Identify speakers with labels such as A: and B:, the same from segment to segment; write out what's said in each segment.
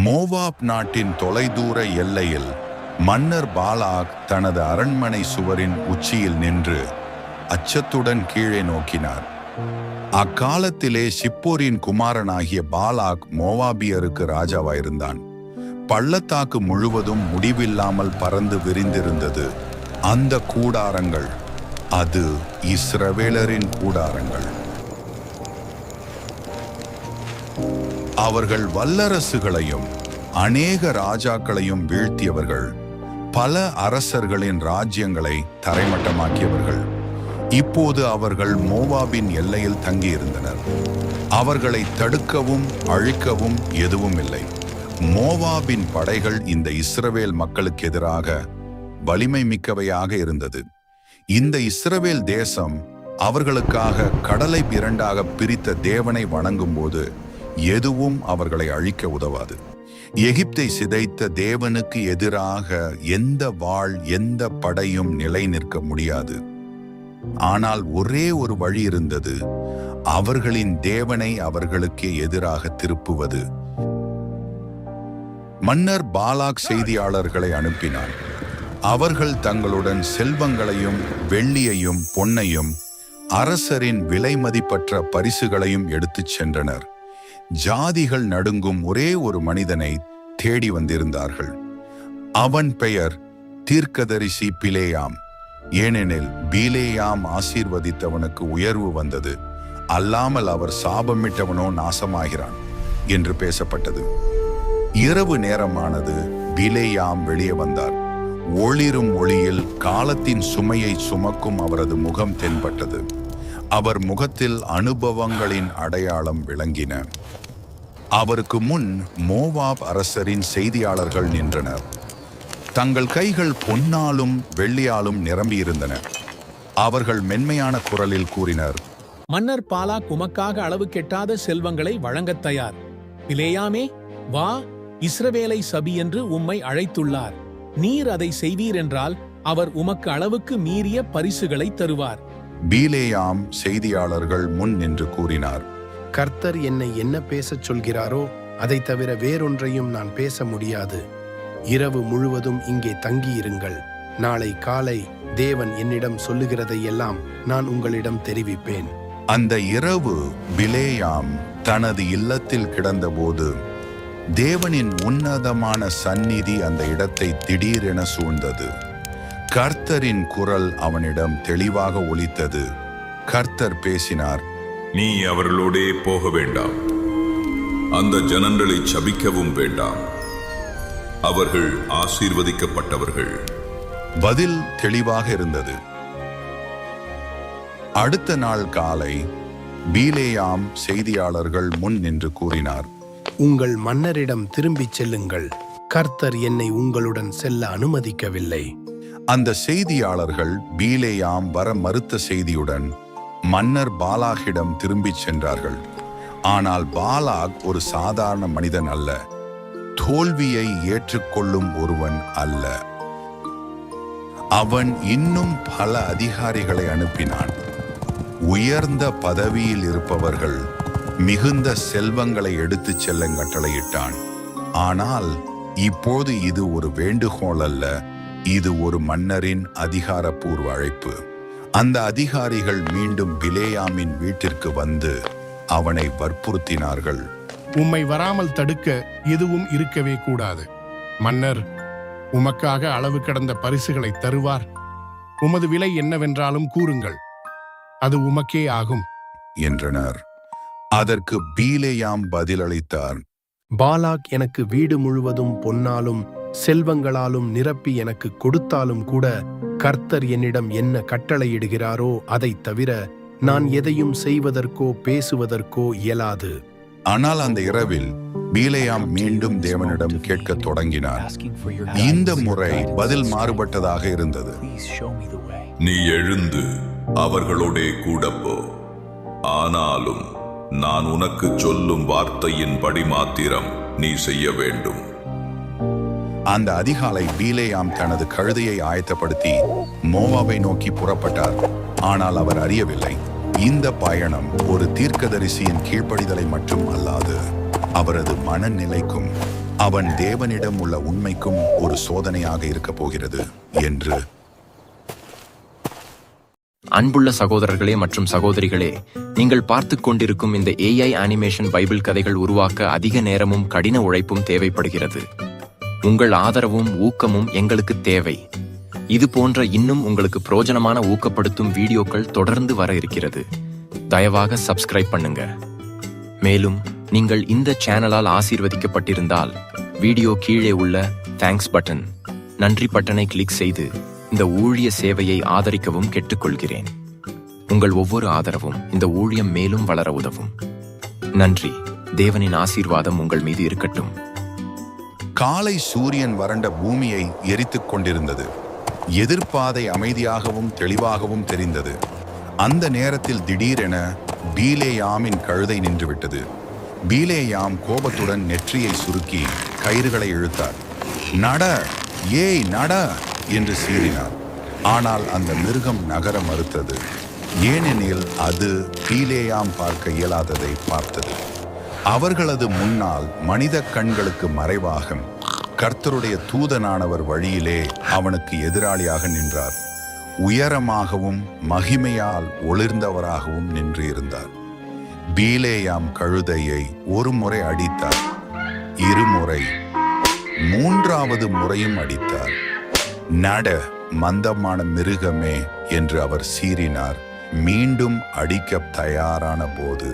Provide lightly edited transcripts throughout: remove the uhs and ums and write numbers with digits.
A: Moab நாட்டின் தொலைதூர எல்லையில் மன்னர் பாலாக் தனது அரண்மனை சுவரின் உச்சியில் நின்று அச்சத்துடன் கீழே நோக்கினார். அக்காலத்திலே சிப்போரின் குமாரனாகிய பாலாக் மோவாபியருக்கு ராஜாவாயிருந்தான். பள்ளத்தாக்கு முழுவதும் முடிவில்லாமல் பறந்து விரிந்திருந்தது அந்த கூடாரங்கள். அது இஸ்ரவேலரின் கூடாரங்கள். அவர்கள் வல்லரசுகளையும் அநேக ராஜாக்களையும் வீழ்த்தியவர்கள், பல அரசர்களின் ராஜ்யங்களை தரைமட்டமாக்கியவர்கள். இப்போது அவர்கள் மோவாபின் எல்லையில் தங்கியிருந்தனர். அவர்களை தடுக்கவும் அழிக்கவும் எதுவும் இல்லை. மோவாபின் படைகள் இந்த இஸ்ரவேல் மக்களுக்கு எதிராக வலிமை மிக்கவையாக இருந்தது. இந்த இஸ்ரவேல் தேசம் அவர்களுக்காக கடலை இரண்டாக பிரித்த தேவனை வணங்கும்போது எதுவும் அவர்களை அழிக்க உதவாது. எகிப்தை சிதைத்த தேவனுக்கு எதிராக எந்த வாள் எந்த படையும் நிலை நிற்க முடியாது. ஆனால் ஒரே ஒரு வழி இருந்தது, அவர்களின் தேவனை அவர்களுக்கு எதிராக திருப்புவது. மன்னர் பாலாக் செய்தியாளர்களை அனுப்பினார். அவர்கள் தங்களுடன் செல்வங்களையும் வெள்ளியையும் பொன்னையும் அரசரின் விலை மதிப்பற்ற பரிசுகளையும் எடுத்துச் சென்றனர். ஜாதிகள் நடுங்கும் ஒரே ஒரு மனிதனை தேடி வந்திருந்தார்கள். அவன் பெயர் தீர்க்கதரிசி பிலேயாம். ஏனெனில் பிலேயாம் ஆசீர்வதித்தவனுக்கு உயர்வு வந்தது, அல்லாமல் அவர் சாபமிட்டவனோ நாசமாகிறான் என்று பேசப்பட்டது. இரவு நேரமானது. பிலேயாம் வெளியே வந்தார். ஒளிரும் ஒளியில் காலத்தின் சுமையை சுமக்கும் அவரது முகம் தென்பட்டது. அவர் முகத்தில் அனுபவங்களின் அடையாளம் விளங்கின. அவருக்கு முன் மோவாப் அரசரின் செய்தியாளர்கள் நின்றனர். தங்கள் கைகள் பொன்னாலும் வெள்ளியாலும் நிரம்பியிருந்தன. அவர்கள் மென்மையான குரலில் கூறினர்,
B: மன்னர் பாலாக் உமக்காக அளவு கெட்டாத செல்வங்களை வழங்கத் தயார். பிலேயாமே, வா, இஸ்ரவேலை சபி என்று உம்மை அழைத்துள்ளார். நீர் அதை செய்வீர் என்றால் அவர் உமக்கு அளவுக்கு மீறிய பரிசுகளை தருவார்.
A: பிலேயாம் செய்தியாளர்கள் முன் நின்று கூறினார்,
C: கர்த்தர் என்னை என்ன பேசச் சொல்கிறாரோ அதை தவிர வேறொன்றையும் நான் பேச முடியாது. இரவு முழுவதும் இங்கே தங்கியிருங்கள். நாளை காலை தேவன் என்னிடம் சொல்லுகிறதை எல்லாம் நான் உங்களிடம் தெரிவிப்பேன்.
A: அந்த இரவு பிலேயாம் தனது இல்லத்தில் கிடந்தபோது தேவனின் உன்னதமான சந்நிதி அந்த இடத்தை திடீரென சூழ்ந்தது. கர்த்தரின் குரல் அவனிடம் தெளிவாக ஒலித்தது. கர்த்தர் பேசினார்,
D: நீ அவர்களோடே போக வேண்டாம். அந்த ஜனங்களை சபிக்கவும் வேண்டாம். அவர்கள் ஆசீர்வதிக்கப்பட்டவர்கள்.
A: பதில் தெளிவாக இருந்தது. அடுத்த நாள் காலை பிலேயாம் செய்தியாளர்கள் முன் நின்று கூறினார்,
C: உங்கள் மன்னரிடம் திரும்பிச் செல்லுங்கள். கர்த்தர் என்னை உங்களுடன் செல்ல அனுமதிக்கவில்லை.
A: அந்த செய்தியாளர்கள் பிலேயாம் வர மறுத்த செய்தியுடன் மன்னர் பாலாகிடம் திரும்பிச் சென்றார்கள். ஆனால் பாலாக் ஒரு சாதாரண மனிதன் அல்ல, தோல்வியை ஏற்றுக்கொள்ளும் ஒருவன் அல்ல. அவன் இன்னும் பல அதிகாரிகளை அனுப்பினான். உயர்ந்த பதவியில் இருப்பவர்கள் மிகுந்த செல்வங்களை எடுத்துச் செல்ல கட்டளையிட்டான். ஆனால் இப்போது இது ஒரு வேண்டுகோள் அல்ல, இது ஒரு மன்னரின் அதிகாரப்பூர்வ அழைப்பு. அந்த அதிகாரிகள் மீண்டும் பிலேயாமின் வீட்டிற்கு வந்து அவனை வற்புறுத்தினார்கள்.
E: உம்மை வராமல் தடுக்க எதுவும் இருக்கவே கூடாது. மன்னர் உமக்காக அளவு கடந்த பரிசுகளை தருவார். உமது விலை என்னவென்றாலும் கூறுங்கள், அது உமக்கே ஆகும்
A: என்றனர். அதற்கு பிலேயாம் பதிலளித்தார்,
C: பாலாக் எனக்கு வீடு முழுவதும் பொன்னாலும் செல்வங்களாலும் நிரப்பி எனக்கு கொடுத்தாலும் கூட கர்த்தர் என்னிடம் என்ன கட்டளையிடுகிறாரோ அதை தவிர நான் எதையும் செய்வதற்கோ பேசுவதற்கோ இயலாது.
A: ஆனால் அந்த இரவில் பிலேயாம் மீண்டும் தேவனிடம் கேட்கத் தொடங்கினார். இந்த முறை பதில் மாறுபட்டதாக இருந்தது.
D: நீ எழுந்து அவர்களோடே கூட போ. ஆனாலும் நான் உனக்கு சொல்லும் வார்த்தையின்படி மாத்திரம் நீ செய்ய வேண்டும்.
A: அந்த அதிகாலை பிலேயாம் தனது கழுதையை ஆயத்தப்படுத்தி மோவாபை நோக்கி புறப்பட்டார். ஆனால் அவர் அறியவில்லை, இந்த பயணம் ஒரு தீர்க்கதரிசியின் கீழ்ப்படிதலை மட்டும் அல்லாது அவரது மனநிலைக்கும் அவன் தேவனிடம் உள்ள உண்மைக்கும் ஒரு சோதனையாக இருக்கப் போகிறது என்று.
F: அன்புள்ள சகோதரர்களே மற்றும் சகோதரிகளே, நீங்கள் பார்த்துக் கொண்டிருக்கும் இந்த AI அனிமேஷன் பைபிள் கதைகள் உருவாக்க அதிக நேரமும் கடின உழைப்பும் தேவைப்படுகிறது. உங்கள் ஆதரவும் ஊக்கமும் எங்களுக்கு தேவை. இது போன்ற இன்னும் உங்களுக்கு பிரயோஜனமான ஊக்கப்படுத்தும் வீடியோக்கள் தொடர்ந்து வர இருக்கிறது. தயவாக சப்ஸ்கிரைப் பண்ணுங்க. மேலும் நீங்கள் இந்த சேனலால் ஆசீர்வதிக்கப்பட்டிருந்தால் வீடியோ கீழே உள்ள தேங்க்ஸ் பட்டன், நன்றி பட்டனை கிளிக் செய்து இந்த ஊழிய சேவையை ஆதரிக்கவும் கேட்டுக்கொள்கிறேன். உங்கள் ஒவ்வொரு ஆதரவும் இந்த ஊழியம் மேலும் வளர உதவும். நன்றி. தேவனின் ஆசீர்வாதம் உங்கள் மீது இருக்கட்டும்.
A: காலை சூரியன் வறண்ட பூமியை எரித்துக் கொண்டிருந்தது. எதிர்ப்பாதை அமைதியாகவும் தெளிவாகவும் தெரிந்தது. அந்த நேரத்தில் திடீரென பீலேயாமின் கழுதை நின்றுவிட்டது. பீலேயாம் கோபத்துடன் நெற்றியை சுருக்கி கயிறுகளை இழுத்தார். நட, ஏய் நட என்று சீறினார். ஆனால் அந்த மிருகம் நகர மறுத்தது. ஏனெனில் அது பீலேயாம் பார்க்க இயலாததை பார்த்தது. அவர்களது முன்னால் மனித கண்களுக்கு மறைவாக கர்த்தருடைய தூதனானவர் வழியிலே அவனுக்கு எதிராளியாக நின்றார். உயரமாகவும் மகிமையால் ஒளிர்ந்தவராகவும் நின்று இருந்தார். பீலேயாம் கழுதையை ஒரு முறை அடித்தார், இருமுறை, மூன்றாவது முறையும் அடித்தார். நட, மந்தமான மிருகமே என்று அவர் சீறினார். மீண்டும் அடிக்க தயாரான போது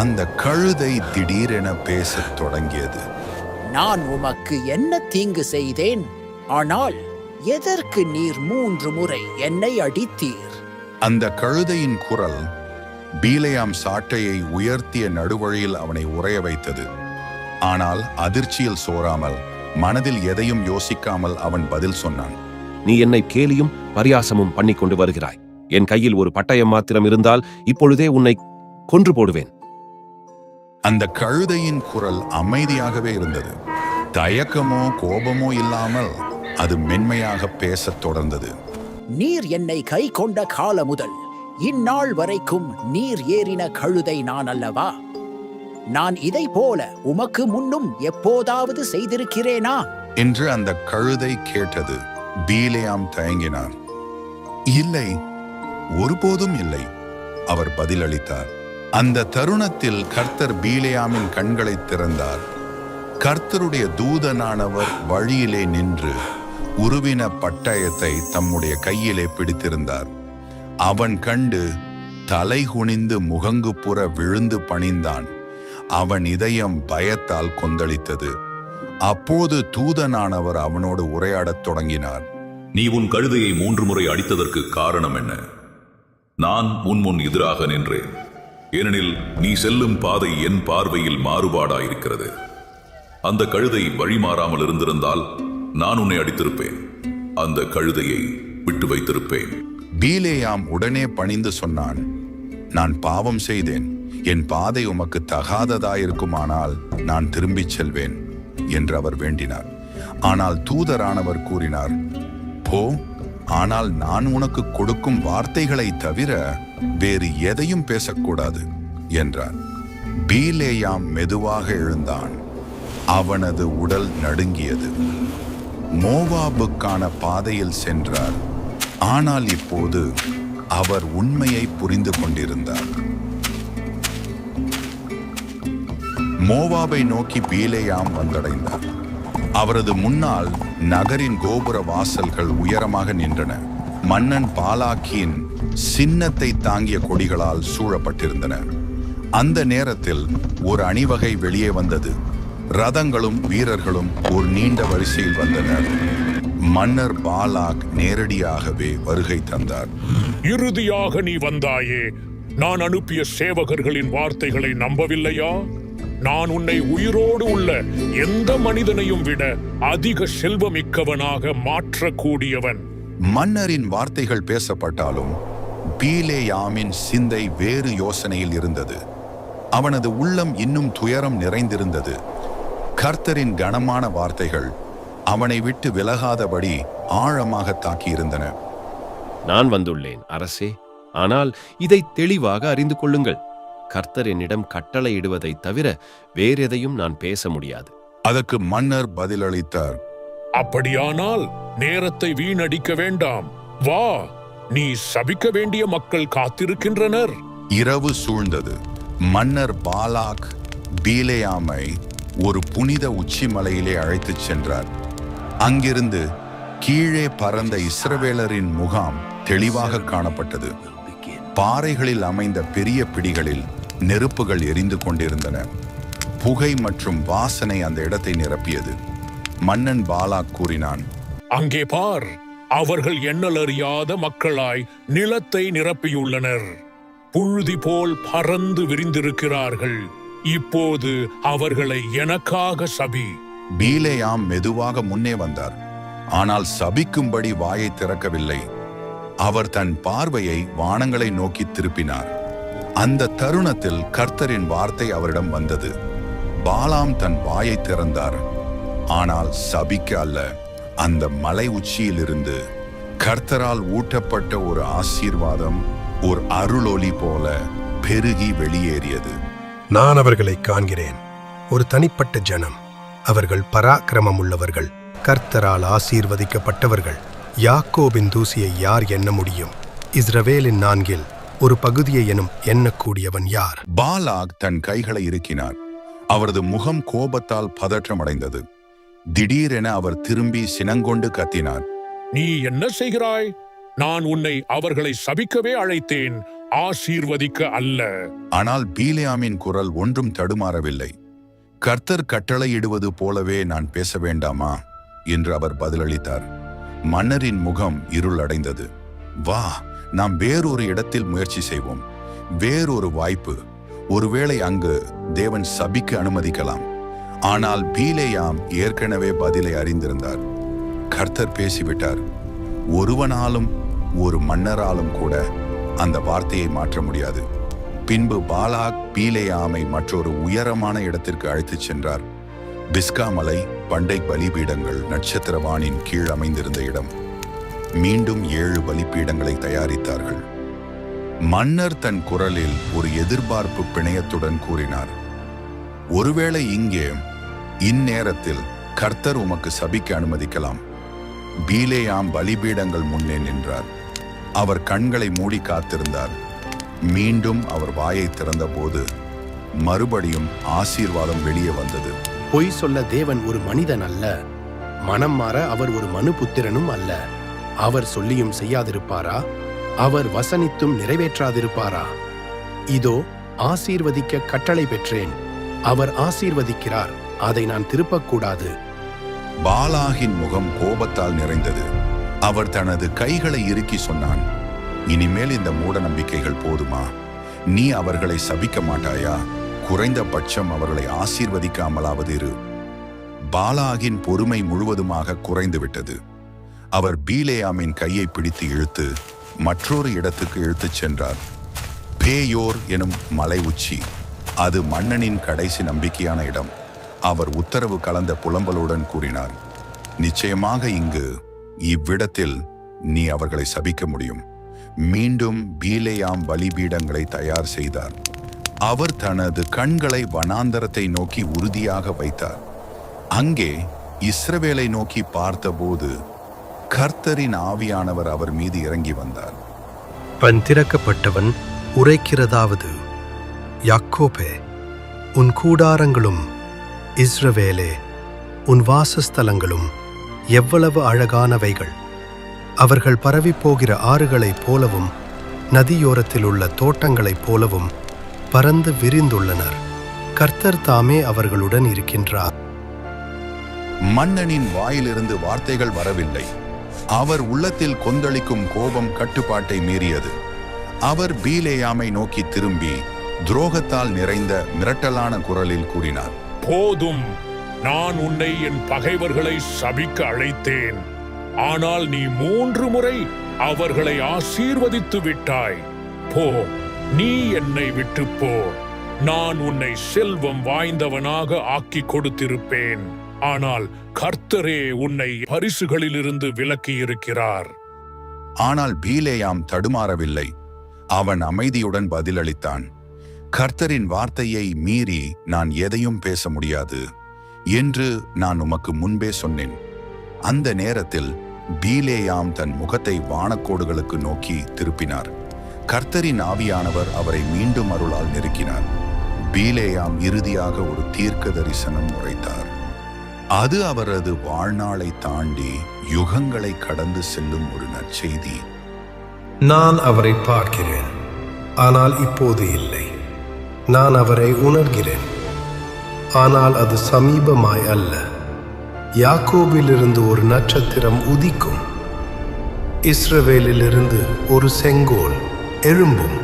A: அந்த கழுதை திடீரென பேசத் தொடங்கியது.
G: நான் உமக்கு என்ன தீங்கு செய்தேன்? ஆனால் எதற்கு நீர் 3 முறை என்னை அடித்தீர்?
A: அந்த கழுதையின் குரல் பீலேயாம் சாட்டையை உயர்த்திய நடுவழியில் அவனை உறைய வைத்தது. ஆனால் அதிர்ச்சியில் சோராமல், மனதில் எதையும் யோசிக்காமல் அவன் பதில் சொன்னான்.
H: நீ என்னை கேலியும் பரியாசமும் பண்ணி கொண்டு வருகிறாய். என் கையில் ஒரு பட்டயம் மாத்திரம் இருந்தால் இப்பொழுதே உன்னை கொன்று போடுவேன்.
A: அந்த கழுதையின் குரல் அமைதியாகவே இருந்தது. தயக்கமோ கோபமோ இல்லாமல் அது மென்மையாக பேசத் தொடர்ந்தது.
G: நீர் என்னை கை கொண்ட கால முதல் இந்நாள் வரைக்கும் நீர் ஏறின கழுதை நான் அல்லவா? நான் இதை போல உமக்கு முன்னும் எப்போதாவது செய்திருக்கிறேனா
A: என்று அந்த கழுதை கேட்டது. பீலேயாம் தயங்கினார். இல்லை, ஒருபோதும் இல்லை, அவர் பதிலளித்தார். அந்த தருணத்தில் கர்த்தர் பீலேயாமின் கண்களை திறந்தார். கர்த்தருடைய தூதனானவர் வழியிலே நின்று உருவின பட்டயத்தை தம்முடைய கையிலே பிடித்திருந்தார். அவன் கண்டு தலை குனிந்து முகங்குப்புற விழுந்து பணிந்தான். அவன் இதயம் பயத்தால் கொந்தளித்தது. அப்போது தூதனானவர் அவனோடு உரையாடத் தொடங்கினார்.
D: நீ உன் கழுதையை 3 முறை அடித்ததற்கு காரணம் என்ன? நான் உன் முன் எதிராக நின்றேன். ஏனெனில் நீ செல்லும் பாதை என் பார்வையில் மாறுபாடாயிருக்கிறது. அந்த கழுதை வழி மாறாமல் இருந்திருந்தால் நான் உன்னை அடித்திருப்பேன். அந்த கழுதையை விட்டு வைத்திருப்பேன்.
A: பீலேயாம் உடனே பணிந்து சொன்னான், நான் பாவம் செய்தேன். என் பாதை உமக்கு தகாததாயிருக்குமானால் நான் திரும்பிச் செல்வேன் என்று அவர் வேண்டினார். ஆனால் தூதரானவர் கூறினார், போ, ஆனால் நான் உனக்கு கொடுக்கும் வார்த்தைகளை தவிர வேறு எதையும் பேசக்கூடாது என்றார். பீலேயாம் மெதுவாக எழுந்தான். அவனது உடல் நடுங்கியது. மோவாபுக்கான பாதையில் சென்றார். ஆனால் இப்போது அவர் உண்மையை புரிந்து கொண்டிருந்தார். மோவாபை நோக்கி பீலேயாம் வந்தடைந்தார். அவரது முன்னால் நகரின் கோபுர வாசல்கள் உயரமாக நின்றன. மன்னன் பாலாக்கின் சின்னத்தை தாங்கிய கொடிகளால் சூழப்பட்டிருந்தன. அந்த நேரத்தில் ஒரு அணிவகை வெளியே வந்தது. ரதங்களும் வீரர்களும் ஒரு நீண்ட வரிசையில் வந்தனர். மன்னர் பாலாக் நேரடியாகவே வருகை தந்தார்.
I: இறுதியாக நீ வந்தாயே. நான் அனுப்பிய சேவகர்களின் வார்த்தைகளை நம்பவில்லையா? நான் உன்னை உயிரோடு உள்ள எந்த மனிதனையும் விட அதிக செல்வமிக்கவனாக மாற்றக்கூடியவன்.
A: மன்னரின் வார்த்தைகள் பேசப்பட்டாலும் பீலேயாமின் சிந்தை வேறு யோசனையில் இருந்தது. அவனது உள்ளம் இன்னும் துயரம் நிறைந்திருந்தது. கர்த்தரின் கனமான வார்த்தைகள் அவனை விட்டு விலகாதபடி ஆழமாக தாக்கியிருந்தன.
H: நான் வந்துள்ளேன் அரசே, ஆனால் இதை தெளிவாக அறிந்து கொள்ளுங்கள். கர்த்தர் என்னிடம் கட்டளையிடுவதைத் தவிர வேறெதையும் நான் பேச முடியாது.
A: அதற்கு மன்னர் பதிலளித்தார்,
I: அப்படியானால் நேரத்தை வீணடிக்க வேண்டாம். வா, நீ சபிக்க வேண்டிய மக்கள் காத்திருக்கின்றனர்.
A: இரவு சூழ்ந்தது. மன்னர் பாலாக் பீலேயாமை ஒரு புனித உச்சிமலையிலே அழைத்துச் சென்றார். அங்கிருந்து கீழே பறந்த இஸ்ரவேலரின் முகாம் தெளிவாக காணப்பட்டது. பாறைகளில் அமைந்த பெரிய பிடிகளில் நெருப்புகள் எரிந்து கொண்டிருந்தன. புகை மற்றும் வாசனை அந்த இடத்தை நிரப்பியது. மன்னன் பாலாக் கூறினான்,
I: அங்கே பார், அவர்கள் எண்ணலறியாத மக்களாய் நிலத்தை நிரப்பியுள்ளனர். புழுதி போல் பறந்து விரிந்திருக்கிறார்கள். இப்போது அவர்களை எனக்காக சபி.
A: பீலேயாம் மெதுவாக முன்னே வந்தார். ஆனால் சபிக்கும்படி வாயை திறக்கவில்லை. அவர் தன் பார்வையை வானங்களை நோக்கி திருப்பினார். அந்த தருணத்தில் கர்த்தரின் வார்த்தை அவரிடம் வந்தது. பாலாம் தன் வாயை திறந்தார். ஆனால் சபிக்க அல்ல. அந்த மலை உச்சியிலிருந்து கர்த்தரால் ஊட்டப்பட்ட ஒரு ஆசீர்வாதம் ஒரு அருளொளி போல பெருகி வெளியேறியது.
C: நான் அவர்களை காண்கிறேன். ஒரு தனிப்பட்ட ஜனம். அவர்கள் பராக்கிரமம் உள்ளவர்கள், கர்த்தரால் ஆசீர்வதிக்கப்பட்டவர்கள். யாக்கோபின் தூசியை யார் எண்ண முடியும்? இஸ்ரவேலின் நான்கில் ஒரு பகுதியை எண்ணக்கூடியவன் யார்?
A: பாலாக் தன் கைகளை இறுக்கினார். அவரது முகம் கோபத்தால் பதற்றமடைந்தது. திடீரென அவர் திரும்பி சினங்கொண்டு கத்தினார்,
I: நீ என்ன செய்கிறாய்? நான் உன்னை அவர்களை சபிக்கவே அழைத்தேன், ஆசீர்வதிக்க அல்ல.
A: ஆனால் பீலேயாமின் குரல் ஒன்றும் தடுமாறவில்லை. கர்த்தர் கட்டளையிடுவது போலவே நான் பேச வேண்டாமா என்று அவர் பதிலளித்தார். மன்னரின் முகம் இருளடைந்தது. வா, நாம் வேறொரு இடத்தில் முயற்சி செய்வோம். வேறொரு வாய்ப்பு. ஒருவேளை அங்கு தேவன் சபிக்க அனுமதிக்கலாம். ஆனால் பீலேயாம் ஏற்கனவே பதிலை அறிந்திருந்தார். கர்த்தர் பேசிவிட்டார். ஒருவனாலும் ஒரு மன்னராலும் கூட அந்த வார்த்தையை மாற்ற முடியாது. பின்பு பாலாக் பீலேயாமை மற்றொரு உயரமான இடத்திற்கு அழைத்துச் சென்றார். பிஸ்கா மலை, பண்டை பலிபீடங்கள், நட்சத்திரவானின் கீழ் அமைந்திருந்த இடம். மீண்டும் 7 பலிபீடங்களை தயாரித்தார்கள். மன்னர் தன் குரலில் ஒரு எதிர்பார்ப்பு பிணையத்துடன் கூறினார், ஒருவேளை இங்கே இந்நேரத்தில் கர்த்தர் உமக்கு சபிக்க அனுமதிக்கலாம். பீலேயாம் பலிபீடங்கள் முன்னே நின்றார். அவர் கண்களை மூடி காத்திருந்தார். மீண்டும் அவர் வாயை திறந்தபோது மறுபடியும் ஆசீர்வாதம் வெளியே வந்தது.
C: பொய் சொல்ல தேவன் ஒரு மனிதன் அல்ல. மனம் மாற அவர் ஒரு மனுபுத்திரனும் அல்ல. அவர் சொல்லியும் செய்யாதிருப்பாரா? அவர் வசனித்தும் நிறைவேற்றாதிருப்பாரா? இதோ ஆசீர்வதிக்க கட்டளை பெற்றேன். அவர் ஆசீர்வதிக்கிறார். அதை நான் திருப்பக்கூடாது.
A: பாலாகின் முகம் கோபத்தால் நிறைந்தது. அவர் தனது கைகளை இறுக்கி சொன்னான், இனிமேல் இந்த மூட நம்பிக்கைகள் போதுமா? நீ அவர்களை சபிக்க மாட்டாயா? குறைந்தபட்சம் அவர்களை ஆசீர்வதிக்காமலாவது இரு. பாலாகின் பொறுமை முழுவதுமாக குறைந்துவிட்டது. அவர் பீலேயாமின் கையை பிடித்து இழுத்து மற்றொரு இடத்துக்கு இழுத்துச் சென்றார். பேயோர் எனும் மலை உச்சி. அது மன்னனின் கடைசி நம்பிக்கையான இடம். அவர் உத்தரவு கலந்த புலம்பலுடன் கூறினார், நிச்சயமாக இவ்விடத்தில் நீ அவர்களை சபிக்க முடியும். மீண்டும் பீலேயாம் பலிபீடங்களை தயார் செய்தார். அவர் தனது கண்களை வனாந்தரத்தை நோக்கி உறுதியாக வைத்தார். அங்கே இஸ்ரவேலை நோக்கி பார்த்தபோது கர்த்தரின் ஆவியானவர் அவர் மீது இறங்கி வந்தார்.
C: பன் திறக்கப்பட்டவன் உரைக்கிறதாவது, யாக்கோபே, உன் கூடாரங்களும் இஸ்ரவேலே, உன் வாசஸ்தலங்களும் எவ்வளவு அழகானவைகள்! அவர்கள் பரவிப்போகிற ஆறுகளைப் போலவும் நதியோரத்தில் உள்ள தோட்டங்களைப் போலவும் பறந்து விரிந்துள்ளனர். கர்த்தர் தாமே அவர்களுடன் இருக்கின்றார்.
A: மன்னனின் வாயிலிருந்து வார்த்தைகள் வரவில்லை. அவர் உள்ளத்தில் கொந்தளிக்கும் கோபம் கட்டுப்பாட்டை மீறியது. அவர் பீலேயாமை நோக்கி திரும்பி துரோகத்தால் நிறைந்த மிரட்டலான குரலில் கூறினார்,
I: போதும், நான் உன்னை என் பகைவர்களை சபிக்க அழைத்தேன். ஆனால் நீ 3 முறை அவர்களை ஆசீர்வதித்து விட்டாய். போ, நீ என்னை விட்டு போ. நான் உன்னை செல்வம் வாய்ந்தவனாக ஆக்கி கொடுத்திருப்பேன். ஆனால் கர்த்தரே உன்னை பரிசுகளிலிருந்து விலக்கி இருக்கிறார்.
A: ஆனால் பீலேயாம் தடுமாறவில்லை. அவன் அமைதியுடன் பதிலளித்தான், கர்த்தரின் வார்த்தையை மீறி நான் எதையும் பேச முடியாது. என்று நான் உமக்கு முன்பே சொன்னேன். அந்த நேரத்தில் பீலேயாம் தன் முகத்தை வானக்கோடுகளுக்கு நோக்கி திருப்பினார். கர்த்தரின் ஆவியானவர் அவரை மீண்டும் அருளால் நெருக்கினார். பீலேயாம் இறுதியாக ஒரு தீர்க்க தரிசனம் உரைத்தார். அது அவரது வாழ்நாளை தாண்டி யுகங்களை கடந்து செல்லும் ஒரு நற்செய்தி.
C: நான் அவரை பார்க்கிறேன், ஆனால் இப்போது இல்லை. நான் அவரை உணர்கிறேன், ஆனால் அது சமீபமாய் அல்ல. யாக்கோபிலிருந்து ஒரு நட்சத்திரம் உதிக்கும், இஸ்ரவேலிலிருந்து ஒரு செங்கோல் எழும்பும்.